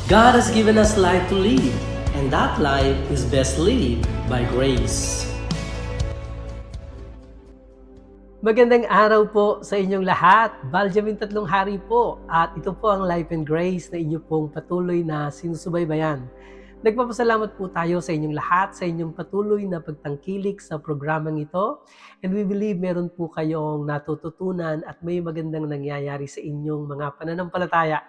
God has given us life to live, and that life is best lived by grace. Magandang araw po sa inyong lahat. Benjamin Tatlong Hari po at ito po ang Life and Grace na inyo pong patuloy na sinusubaybayan. Nagpapasalamat po tayo sa inyong lahat, sa inyong patuloy na pagtangkilik sa programang ito. And we believe meron po kayong natututunan at may magandang nangyayari sa inyong mga pananampalataya.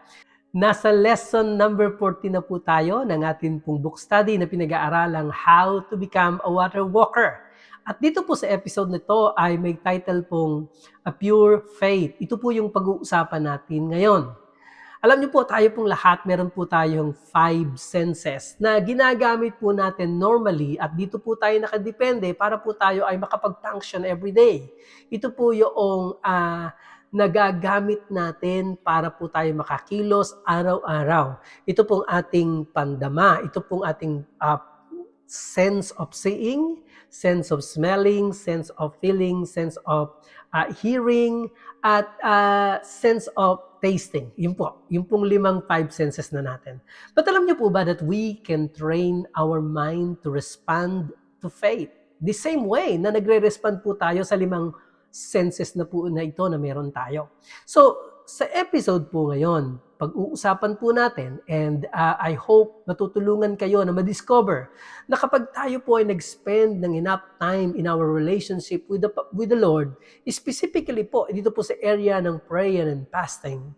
Nasa lesson number 40 na po tayo ng ating pong book study na pinag-aaralang How to Become a Water Walker. At dito po sa episode nito ay may title pong A Pure Faith. Ito po yung pag-uusapan natin ngayon. Alam niyo po, tayo pong lahat, meron po tayong 5 senses na ginagamit po natin normally at dito po tayo nakadepende para po tayo ay makapag-function every day. Ito po yung nagagamit natin para po tayo makakilos araw-araw. Ito pong ating pandama, ito pong ating sense of seeing, sense of smelling, sense of feeling, sense of hearing, at sense of tasting. Yun po, yung pong 5 senses na natin. But alam niyo po ba that we can train our mind to respond to faith? The same way na nagre-respond po tayo sa 5 senses na po na ito na meron tayo. So, sa episode po ngayon, pag-uusapan po natin and I hope matutulungan kayo na ma-discover na kapag tayo po ay nag-spend ng enough time in our relationship with the Lord, specifically po dito po sa area ng prayer and fasting,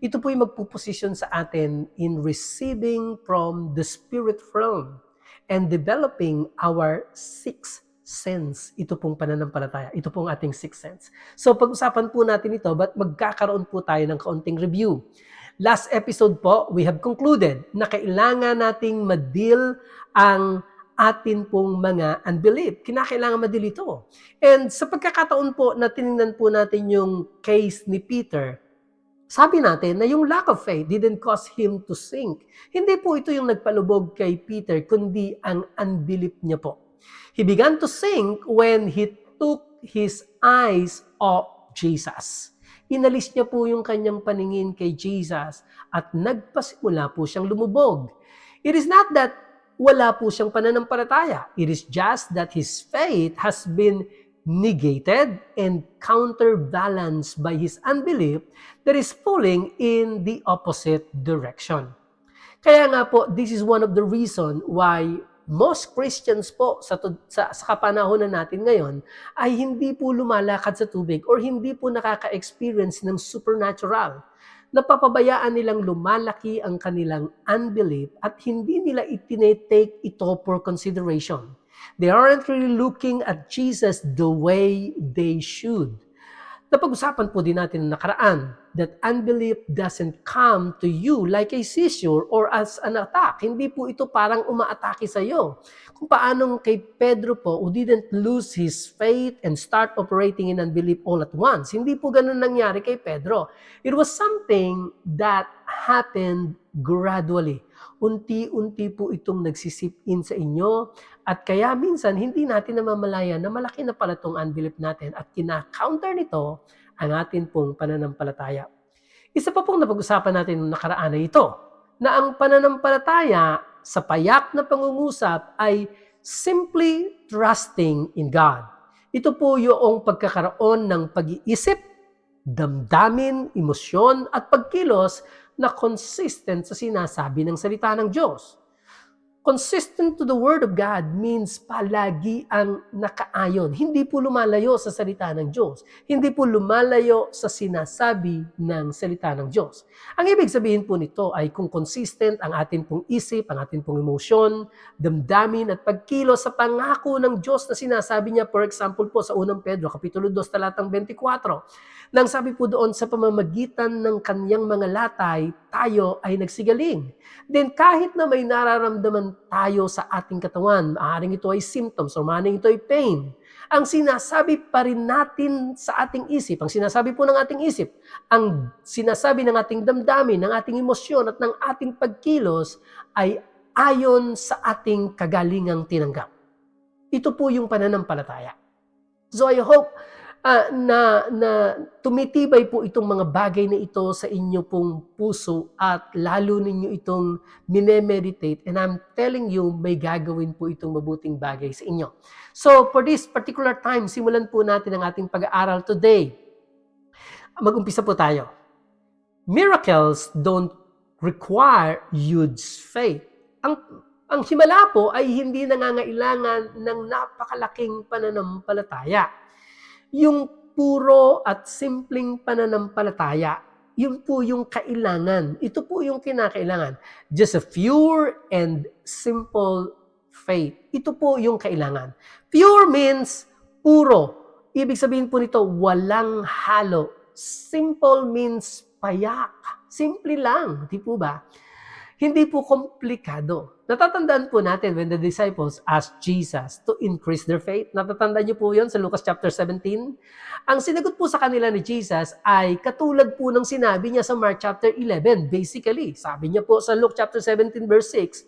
ito po yung magpuposisyon sa atin in receiving from the spirit realm and developing our sixth sense. Ito pong pananampalataya. Ito pong ating sixth sense. So pag-usapan po natin ito, but magkakaroon po tayo ng kaunting review. Last episode po, we have concluded na kailangan nating ma-deal ang atin pong mga unbelief. Kinakailangan ma-deal ito. And sa pagkakataon po na tinignan po natin yung case ni Peter, sabi natin na yung lack of faith didn't cause him to sink. Hindi po ito yung nagpalubog kay Peter, kundi ang unbelief niya po. He began to sink when he took his eyes off Jesus. Inalis niya po yung kanyang paningin kay Jesus at nagpasimula po siyang lumubog. It is not that wala po siyang pananampalataya. It is just that his faith has been negated and counterbalanced by his unbelief that is pulling in the opposite direction. Kaya nga po, this is one of the reason why most Christians po sa kapanahonan natin ngayon ay hindi po lumalakad sa tubig or hindi po nakaka-experience ng supernatural. Napapabayaan nilang lumalaki ang kanilang unbelief at hindi nila itinetake ito for consideration. They aren't really looking at Jesus the way they should. Napag-usapan po din natin na nakaraan that unbelief doesn't come to you like a seizure or as an attack. Hindi po ito parang umaatake sa iyo. Kung paanong kay Pedro po, who didn't lose his faith and start operating in unbelief all at once. Hindi po ganun nangyari kay Pedro. It was something that happened gradually. Unti-unti po itong nagsisip in sa inyo at kaya minsan hindi natin namamalayan na malaki na pala itong unbelief natin at kina-counter nito ang atin pong pananampalataya. Isa pa pong napag-usapan natin noong nakaraan na ito, na ang pananampalataya sa payak na pangungusap ay simply trusting in God. Ito po yung pagkakaroon ng pag-iisip, damdamin, emosyon at pagkilos na consistent sa sinasabi ng salita ng Diyos. Consistent to the Word of God means palagi ang nakaayon. Hindi po lumalayo sa salita ng Diyos. Hindi po lumalayo sa sinasabi ng salita ng Diyos. Ang ibig sabihin po nito ay kung consistent ang atin pong isip, ang atin pong emosyon, damdamin at pagkilos sa pangako ng Diyos na sinasabi niya, for example po sa 1 Pedro, Kapitulo 2, talatang 24, nang sabi po doon sa pamamagitan ng kanyang mga latay, tayo ay nagsigaling. Then kahit na may nararamdaman tayo sa ating katawan, maaaring ito ay symptoms o maaaring ito ay pain, ang sinasabi pa rin natin sa ating isip, ang sinasabi po ng ating isip, ang sinasabi ng ating damdamin, ng ating emosyon at ng ating pagkilos ay ayon sa ating kagalingang tinanggap. Ito po yung pananampalataya. So I hope na tumitibay po itong mga bagay na ito sa inyo pong puso at lalo ninyo itong minemeditate, and I'm telling you, may gagawin po itong mabuting bagay sa inyo. So for this particular time, simulan po natin ang ating pag-aaral today. Mag-umpisa po tayo. Miracles don't require huge faith. Ang himala po ay hindi nangangailangan ng napakalaking pananampalataya. Yung puro at simpleng pananampalataya, yun po yung kailangan. Ito po yung kinakailangan. Just a pure and simple faith. Ito po yung kailangan. Pure means puro. Ibig sabihin po nito, walang halo. Simple means payak. Simple lang, di po ba? Hindi po komplikado. Natatandaan po natin when the disciples asked Jesus to increase their faith. Natatandaan niyo po yun sa Lucas chapter 17? Ang sinagot po sa kanila ni Jesus ay katulad po ng sinabi niya sa Mark chapter 11. Basically, sabi niya po sa Luke chapter 17 verse 6,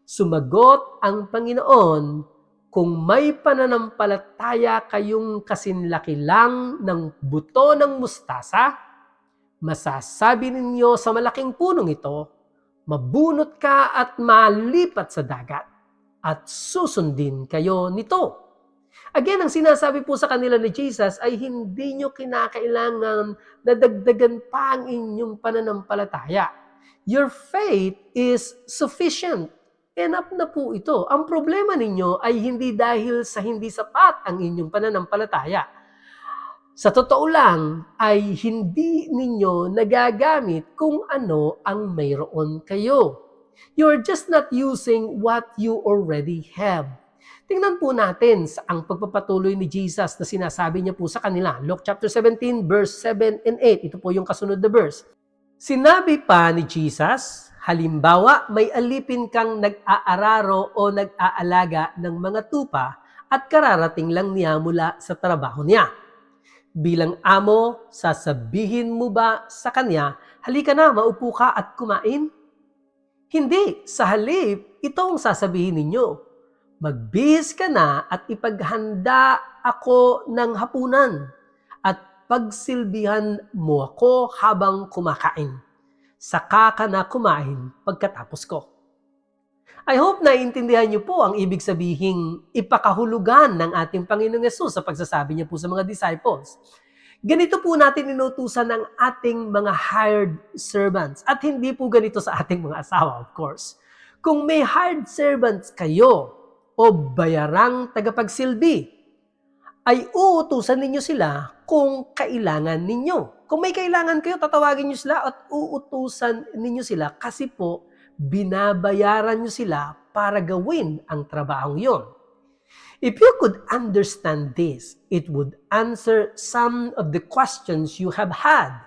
sumagot ang Panginoon, kung may pananampalataya kayong kasinlaki lang ng buto ng mustasa, masasabi ninyo sa malaking punong ito, mabunot ka at malipat sa dagat at susundin kayo nito. Again, ang sinasabi po sa kanila ni Jesus ay hindi nyo kinakailangan na dagdagan pa ang inyong pananampalataya. Your faith is sufficient. Enough na po ito. Ang problema ninyo ay hindi dahil sa hindi sapat ang inyong pananampalataya. Sa totoo lang ay hindi ninyo nagagamit kung ano ang mayroon kayo. You're just not using what you already have. Tingnan po natin ang pagpapatuloy ni Jesus na sinasabi niya po sa kanila. Luke chapter 17 verse 7 and 8. Ito po yung kasunod na verse. Sinabi pa ni Jesus, halimbawa may alipin kang nag-aararo o nag-aalaga ng mga tupa at kararating lang niya mula sa trabaho niya. Bilang amo, sasabihin mo ba sa kanya, halika na, maupo ka at kumain? Hindi, sa halip, ito ang sasabihin ninyo. Magbihis ka na at ipaghanda ako ng hapunan at pagsilbihan mo ako habang kumakain. Saka ka na kumain pagkatapos ko. I hope naiintindihan niyo po ang ibig sabihing ipakahulugan ng ating Panginoong Yesus sa pagsasabi niya po sa mga disciples. Ganito po natin inutusan ng ating mga hired servants. At hindi po ganito sa ating mga asawa, of course. Kung may hired servants kayo o bayarang tagapagsilbi, ay uutusan ninyo sila kung kailangan ninyo. Kung may kailangan kayo, tatawagin niyo sila at uutusan ninyo sila kasi po binabayaran nyo sila para gawin ang trabahong yon. If you could understand this, it would answer some of the questions you have had.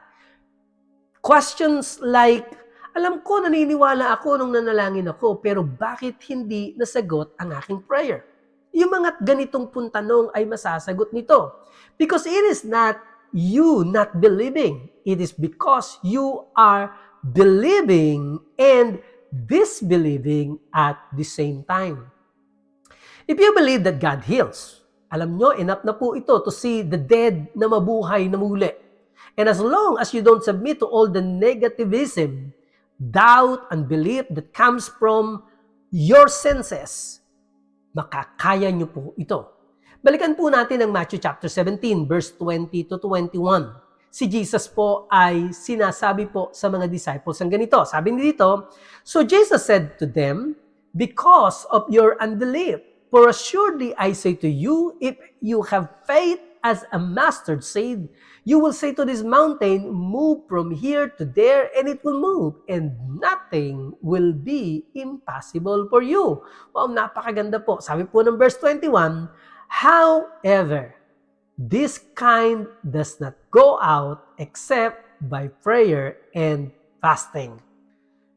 Questions like, alam ko, naniniwala ako nung nanalangin ako, pero bakit hindi nasagot ang aking prayer? Yung mga ganitong puntanong ay masasagot nito. Because it is not you not believing. It is because you are believing and disbelieving at the same time. If you believe that God heals, alam nyo, enough na po ito to see the dead na mabuhay na muli. And as long as you don't submit to all the negativism, doubt, and belief that comes from your senses, makakaya nyo po ito. Balikan po natin ang Matthew chapter 17, verse 20 to 21. Si Jesus po ay sinasabi po sa mga disciples ang ganito. Sabi dito, so Jesus said to them, because of your unbelief, for assuredly I say to you, if you have faith as a mustard seed, you will say to this mountain, move from here to there, and it will move, and nothing will be impossible for you. Wow, napakaganda po. Sabi po ng verse 21, however, this kind does not go out except by prayer and fasting.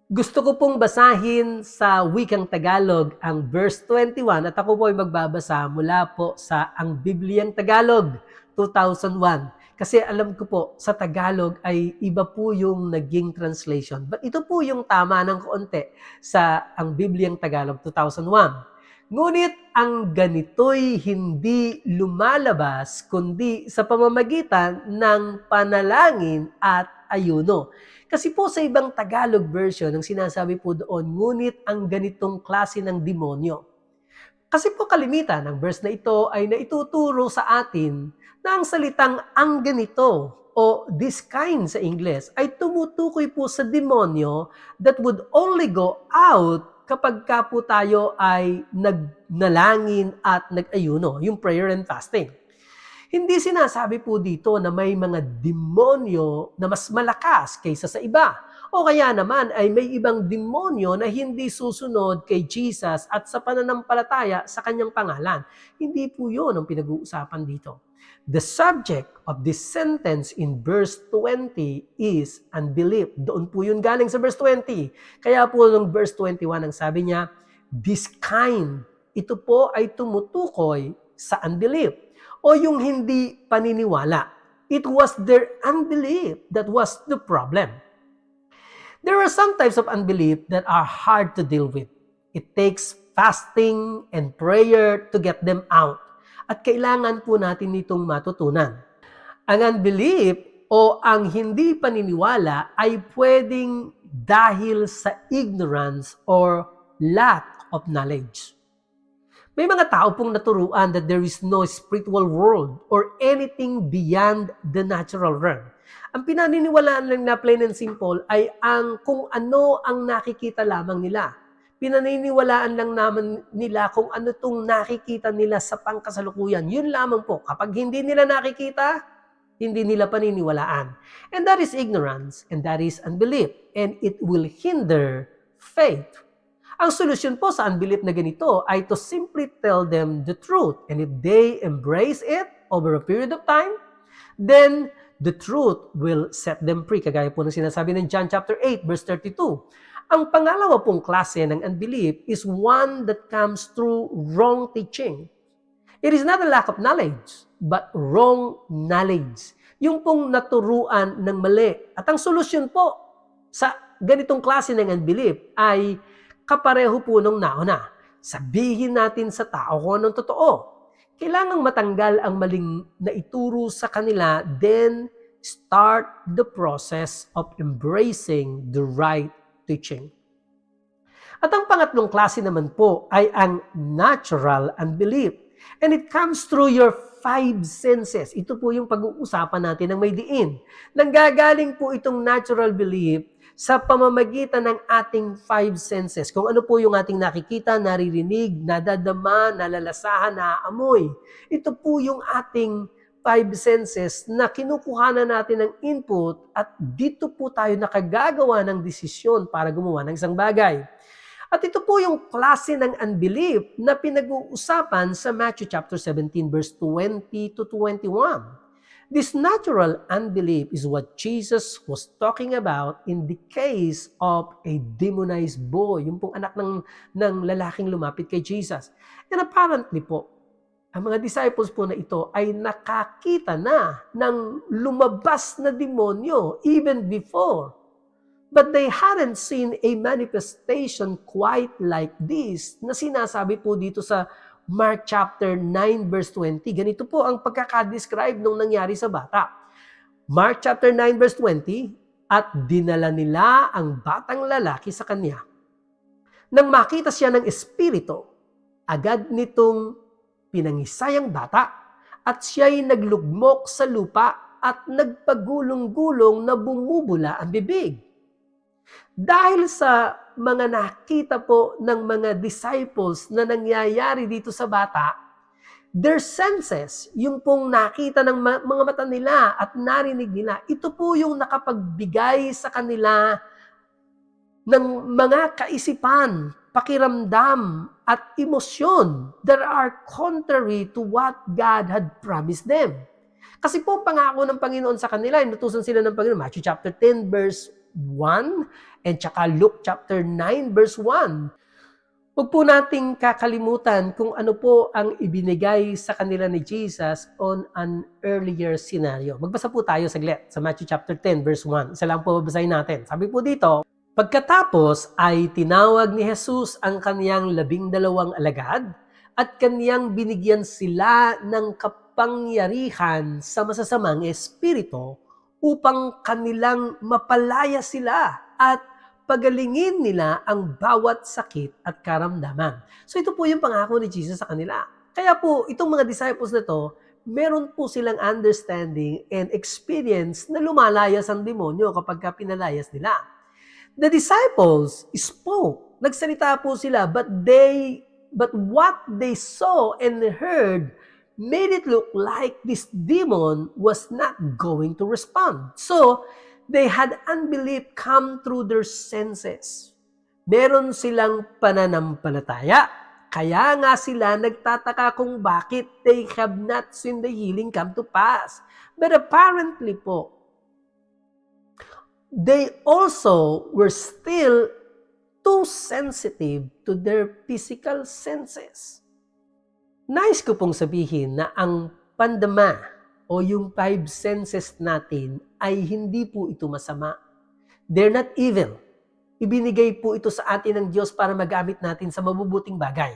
Gusto ko pong basahin sa wikang Tagalog ang verse 21 at ako po ay magbabasa mula po sa Ang Bibliang Tagalog 2001. Kasi alam ko po sa Tagalog ay iba po yung naging translation. But ito po yung tama ng konti sa Ang Bibliang Tagalog 2001. Ngunit ang ganito'y hindi lumalabas kundi sa pamamagitan ng panalangin at ayuno. Kasi po sa ibang Tagalog version, ang sinasabi po doon, ngunit ang ganitong klase ng demonyo. Kasi po kalimitan, ang verse na ito ay naituturo sa atin na ang salitang ang ganito o this kind sa Ingles ay tumutukoy po sa demonyo that would only go out kapag ka po tayo ay nagnalangin at nag-ayuno, yung prayer and fasting. Hindi sinasabi po dito na may mga demonyo na mas malakas kaysa sa iba. O kaya naman ay may ibang demonyo na hindi susunod kay Jesus at sa pananampalataya sa kanyang pangalan. Hindi po yun ang pinag-uusapan dito. The subject of this sentence in verse 20 is unbelief. Doon po yun galing sa verse 20. Kaya po ng verse 21 ang sabi niya, this kind. Ito po ay tumutukoy sa unbelief o yung hindi paniniwala. It was their unbelief that was the problem. There are some types of unbelief that are hard to deal with. It takes fasting and prayer to get them out. At kailangan po natin itong matutunan. Ang unbelief o ang hindi paniniwala ay pwedeng dahil sa ignorance or lack of knowledge. May mga tao pong naturuan that there is no spiritual world or anything beyond the natural realm. Ang pinaniniwalaan lang na plain and simple ay ang kung ano ang nakikita lamang nila. Pinaniniwalaan lang naman nila kung ano itong nakikita nila sa pangkasalukuyan. Yun lamang po. Kapag hindi nila nakikita, hindi nila paniniwalaan. And that is ignorance and that is unbelief. And it will hinder faith. Ang solusyon po sa unbelief na ganito ay to simply tell them the truth. And if they embrace it over a period of time, then the truth will set them free. Kagaya po ng sinasabi ng John chapter 8, verse 32. Ang pangalawa pong klase ng unbelief is one that comes through wrong teaching. It is not a lack of knowledge, but wrong knowledge. Yung pong naturuan ng mali. At ang solusyon po sa ganitong klase ng unbelief ay kapareho po nung nauna. Sabihin natin sa tao kung anong totoo. Kailangang matanggal ang maling naituro sa kanila, then start the process of embracing the right teaching. At ang pangatlong klase naman po ay ang natural unbelief. And it comes through your five senses. Ito po yung pag-uusapan natin ng may diin. Nanggagaling po itong natural belief sa pamamagitan ng ating five senses. Kung ano po yung ating nakikita, naririnig, nadadama, nalalasahan, naaamoy. Ito po yung ating five senses na kinukuhanan natin ng input at dito po tayo nakagagawa ng desisyon para gumawa ng isang bagay. At ito po yung klase ng unbelief na pinag-uusapan sa Matthew chapter 17 verse 20 to 21. This natural unbelief is what Jesus was talking about in the case of a demonized boy, yung pong anak ng lalaking lumapit kay Jesus. And apparently po, ang mga disciples po na ito ay nakakita na ng lumabas na demonyo even before. But they hadn't seen a manifestation quite like this na sinasabi po dito sa Mark chapter 9 verse 20. Ganito po ang pagkakadescribe nung nangyari sa bata. Mark chapter 9 verse 20, at dinala nila ang batang lalaki sa kanya. Nang makita siya ng espiritu, agad nitong pinangisay ang bata at siya'y naglugmok sa lupa at nagpagulong-gulong na bumubula ang bibig. Dahil sa mga nakita po ng mga disciples na nangyayari dito sa bata, their senses, yung pong nakita ng mga mata nila at narinig nila, ito po yung nakapagbigay sa kanila ng mga kaisipan, pakiramdam at emosyon that are contrary to what God had promised them. Kasi po pangako ng Panginoon sa kanila, inutusan sila ng Panginoon, Matthew chapter 10 verse 1 and tsaka Luke chapter 9 verse 1. Huwag po nating kakalimutan kung ano po ang ibinigay sa kanila ni Jesus on an earlier scenario. Magbasa po tayo saglit sa Matthew chapter 10 verse 1. Isa lang po babasahin natin. Sabi po dito, Pagkatapos ay tinawag ni Jesus ang kaniyang 12 alagad at kaniyang binigyan sila ng kapangyarihan sa masasamang espiritu upang kanilang mapalaya sila at pagalingin nila ang bawat sakit at karamdaman. So ito po yung pangako ni Jesus sa kanila. Kaya po itong mga disciples na to, meron po silang understanding and experience na lumalayas ang demonyo kapag pinalayas nila. The disciples spoke. Nagsalita po sila, but what they saw and heard made it look like this demon was not going to respond. So, they had unbelief come through their senses. Meron silang pananampalataya. Kaya nga sila nagtataka kung bakit they have not seen the healing come to pass. But apparently po, they also were still too sensitive to their physical senses. Nais ko pong sabihin na ang pandama o yung 5 senses natin ay hindi po ito masama. They're not evil. Ibinigay po ito sa atin ng Diyos para magamit natin sa mabubuting bagay.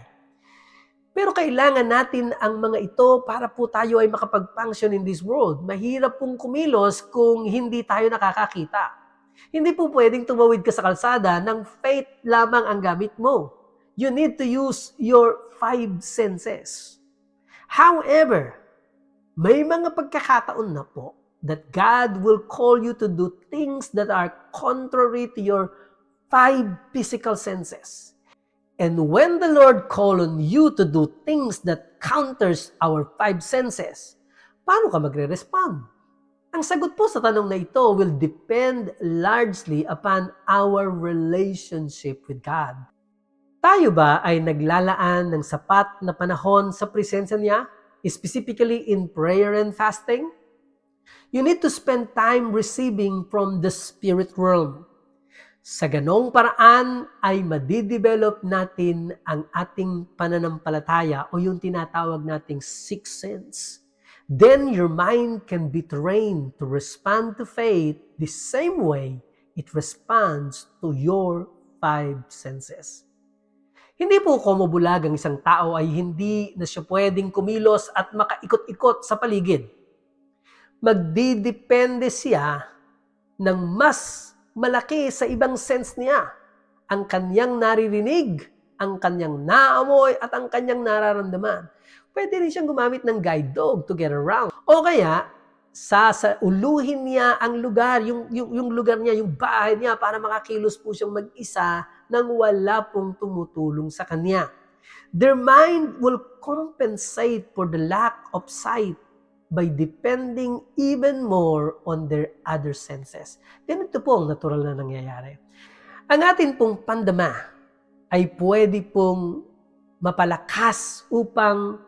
Pero kailangan natin ang mga ito para po tayo ay makapag-function in this world. Mahirap pong kumilos kung hindi tayo nakakakita. Hindi po pwedeng tumawid ka sa kalsada ng faith lamang ang gamit mo. You need to use your 5 senses. However, may mga pagkakataon na po that God will call you to do things that are contrary to your 5 physical senses. And when the Lord call on you to do things that counters our 5 senses, paano ka magre-respond? Ang sagot po sa tanong na ito will depend largely upon our relationship with God. Tayo ba ay naglalaan ng sapat na panahon sa presensya niya, specifically in prayer and fasting? You need to spend time receiving from the spirit realm. Sa ganong paraan ay madidevelop natin ang ating pananampalataya o yung tinatawag nating sixth sense. Then your mind can be trained to respond to faith the same way it responds to your 5 senses. Hindi po kumubulag ang isang tao ay hindi na siya pwedeng kumilos at makaikot-ikot sa paligid. Magdidepende siya ng mas malaki sa ibang sense niya. Ang kanyang naririnig, ang kanyang naamoy, at ang kanyang nararamdaman. Pwede rin siyang gumamit ng guide dog to get around. O kaya, sasauluhin niya ang lugar, yung lugar niya, yung bahay niya, para makakilos po siyang mag-isa nang wala pong tumutulong sa kanya. Their mind will compensate for the lack of sight by depending even more on their other senses. Ganito po ang natural na nangyayari. Ang atin pong pandama ay pwede pong mapalakas upang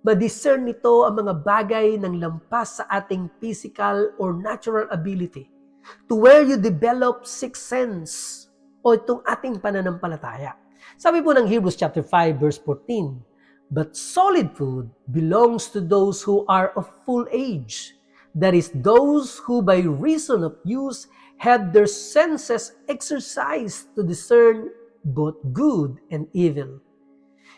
ma-discern nito ang mga bagay ng lampas sa ating physical or natural ability to where you develop sixth sense o itong ating pananampalataya. Sabi po ng Hebrews chapter 5 verse 14, but solid food belongs to those who are of full age. That is, those who by reason of use have their senses exercised to discern both good and evil.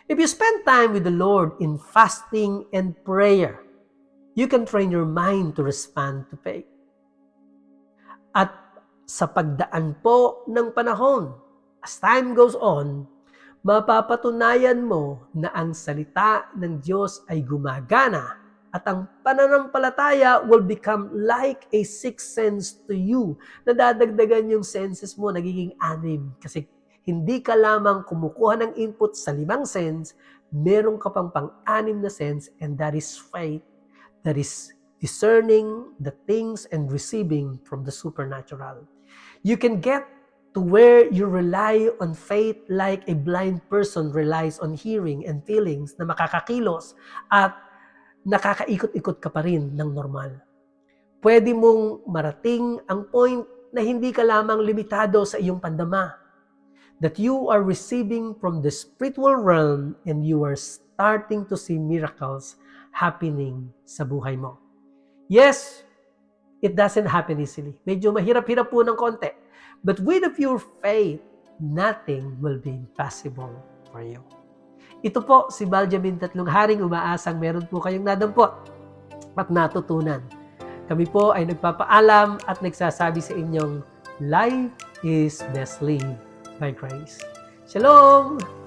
If you spend time with the Lord in fasting and prayer, you can train your mind to respond to faith. At sa pagdaan po ng panahon, as time goes on, mapapatunayan mo na ang salita ng Diyos ay gumagana at ang pananampalataya will become like a sixth sense to you. Nadadagdagan yung senses mo, nagiging 6. Kasi hindi ka lamang kumukuha ng input sa 5 sense, meron ka pang 6 na sense, and that is faith. That is discerning the things and receiving from the supernatural. You can get to where you rely on faith like a blind person relies on hearing and feelings na makakakilos at nakakaikot-ikot ka pa rin ng normal. Pwede mong marating ang point na hindi ka lamang limitado sa iyong pandama, that you are receiving from the spiritual realm and you are starting to see miracles happening sa buhay mo. Yes, it doesn't happen easily. Medyo mahirap-hirap po ng konti. But with a pure faith, nothing will be impossible for you. Ito po si Baljamin Tatlong Haring, umaasang meron po kayong nadampot at natutunan. Kami po ay nagpapaalam at nagsasabi sa inyong life is best lived by grace. Shalom!